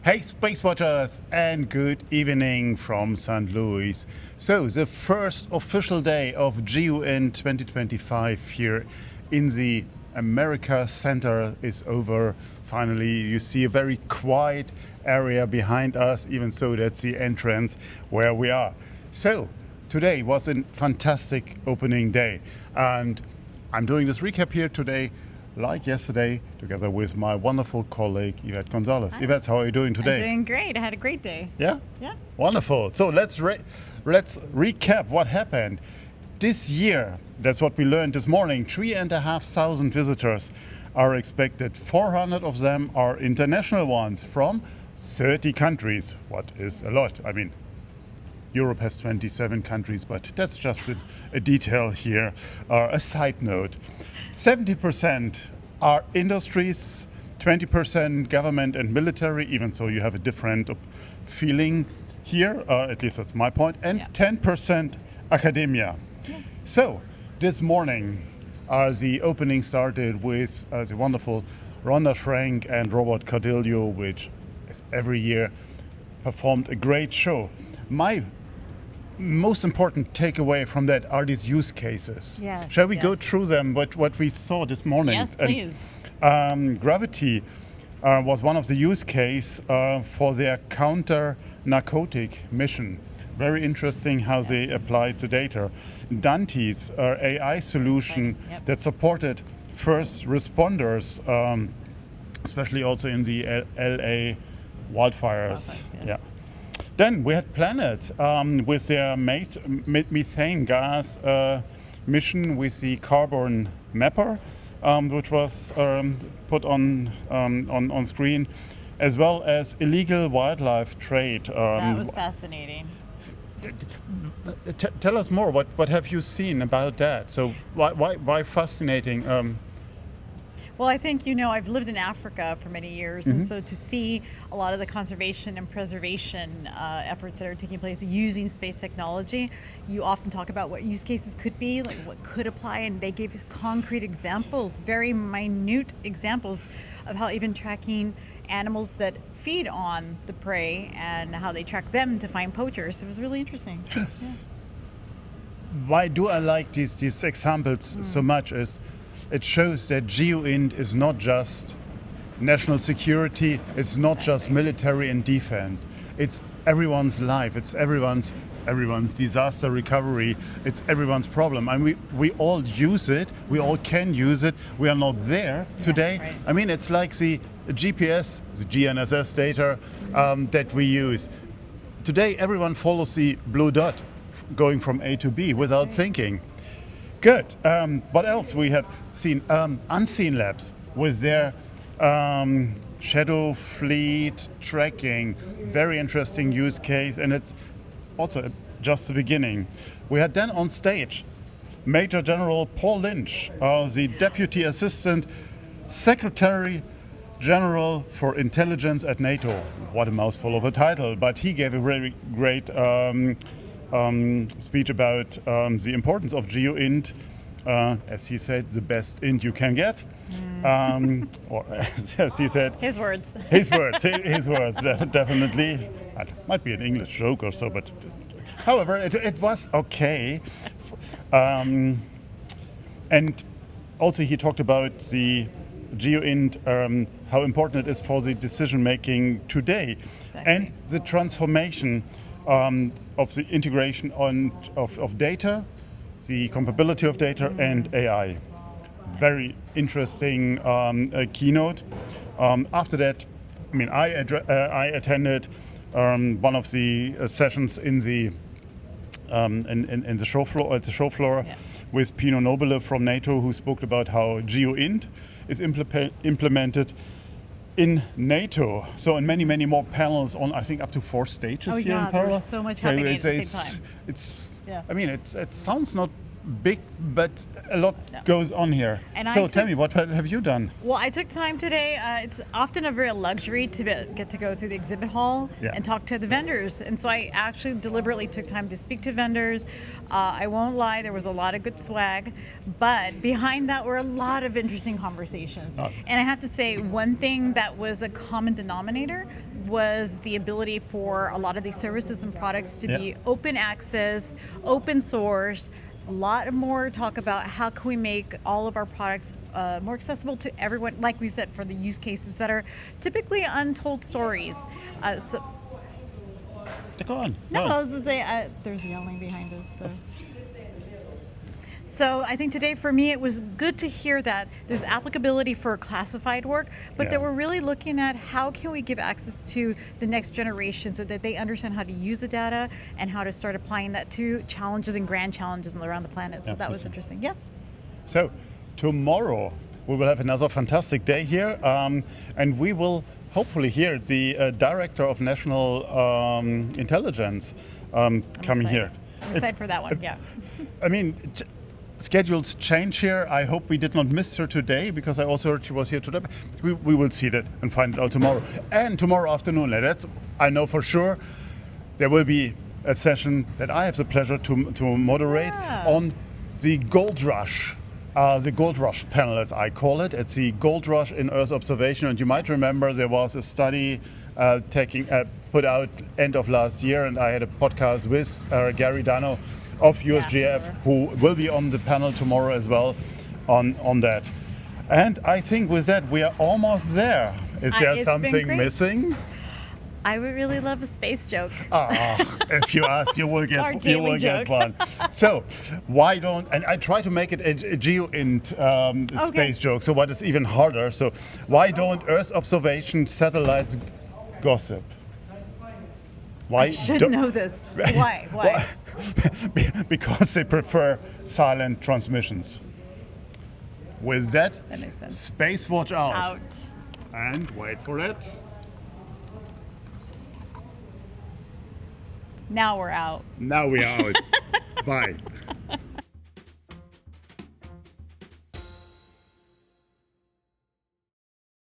Hey Space Watchers, and good evening from St. Louis. So the first official day of GEOINT 2025 here in the America Center is over. Finally, you see a very quiet area behind us, even so that's the entrance where we are. So today was a fantastic opening day, and I'm doing this recap here today like yesterday, together with my wonderful colleague, Yvette Gonzalez. Hi. Yvette, how are you doing today? I'm doing great. I had a great day. Yeah? Yeah. Wonderful. So let's recap what happened. This year, that's what we learned this morning, 3,500 visitors are expected. 400 of them are international ones from 30 countries, what is a lot. I mean, Europe has 27 countries, but that's just a detail here, a side note. 70% are industries, 20% government and military, even so you have a different feeling here, at least that's my point, and 10% academia. Yeah. So this morning, the opening started with the wonderful Ronda, Schrenk and Robert Cardillo, which as every year performed a great show. My most important takeaway from that are these use cases. Yes, Shall we go through them, what we saw this morning? Yes, please. GRVTY was one of the use case for their counter-narcotic mission. Very interesting how they applied the data. Danti's AI solution that supported first responders, especially also in the LA wildfires. Yes. Then we had Planet with their methane gas mission with the carbon mapper, which was put on screen, as well as illegal wildlife trade. That was fascinating. Tell us more. What have you seen about that? So why fascinating? Well, I think, I've lived in Africa for many years, and so to see a lot of the conservation and preservation efforts that are taking place using space technology, you often talk about what use cases could be, like what could apply, and they gave us concrete examples, very minute examples of how even tracking animals that feed on the prey and how they track them to find poachers. It was really interesting. Yeah. Why do I like these examples so much is it shows that GEOINT is not just national security, it's not just military and defense. It's everyone's life, it's everyone's disaster recovery, it's everyone's problem. I mean, we all use it, we all can use it, we are not there today. Right. I mean, it's like the GPS, the GNSS data that we use. Today, everyone follows the blue dot going from A to B without thinking. Good. What else we have seen? Unseenlabs with their shadow fleet tracking. Very interesting use case, and it's also just the beginning. We had then on stage Major General Paul Lynch, the Deputy Assistant Secretary General for Intelligence at NATO. What a mouthful of a title, but he gave a very great speech about the importance of GEOINT, as he said, the best int you can get. Or as he said, His words, definitely. It might be an English joke or so, but however, it was okay. And also he talked about the GEOINT, how important it is for the decision making today, and the transformation of the integration of data, the comparability of data and AI. Very interesting keynote. After that, I mean, I attended one of the sessions in the show floor, with Pino Nobile from NATO, who spoke about how GEOINT is implemented in NATO. So in many more panels on, I think, up to 4 stages here in Paris. There's so much happening at the same time. I mean, it sounds not big, but a lot goes on here. And so tell me, what have you done? Well, I took time today. It's often a real luxury to get to go through the exhibit hall and talk to the vendors. And so I actually deliberately took time to speak to vendors. I won't lie, there was a lot of good swag, but behind that were a lot of interesting conversations. And I have to say, one thing that was a common denominator was the ability for a lot of these services and products to Yeah. be open access, open source. A lot more talk about how can we make all of our products more accessible to everyone, like we said, for the use cases that are typically untold stories. Go on. No, go on. I was going to say, there's yelling behind us. So I think today for me it was good to hear that there's applicability for classified work, but Yeah. that we're really looking at how can we give access to the next generation so that they understand how to use the data and how to start applying that to challenges and grand challenges around the planet. So that was Absolutely. interesting. Yeah. So tomorrow we will have another fantastic day here, and we will hopefully hear the Director of National Intelligence coming excited. here. I'm excited for that one. Yeah. I mean, schedules change here. I hope we did not miss her today because I also heard she was here today. We will see that and find it out tomorrow. And tomorrow afternoon, that's I know for sure, there will be a session that I have the pleasure to moderate on the Gold Rush. The Gold Rush panel, as I call it. It's the Gold Rush in Earth observation. And you might remember there was a study put out end of last year, and I had a podcast with Gary Dano of USGIF, who will be on the panel tomorrow as well on that. And I think with that, we are almost there. Is there It's been something great. missing? I would really love a space joke. If you ask, you will Our get daily joke. one. So why don't, and I try to make it a GEOINT space joke, so what is even harder. So why don't Earth observation satellites gossip? Why I should don't- know this. Why? Why? Because they prefer silent transmissions. With that, That makes sense. SpaceWatch out. Out. And wait for it. Now we're out. Now we are out. Bye.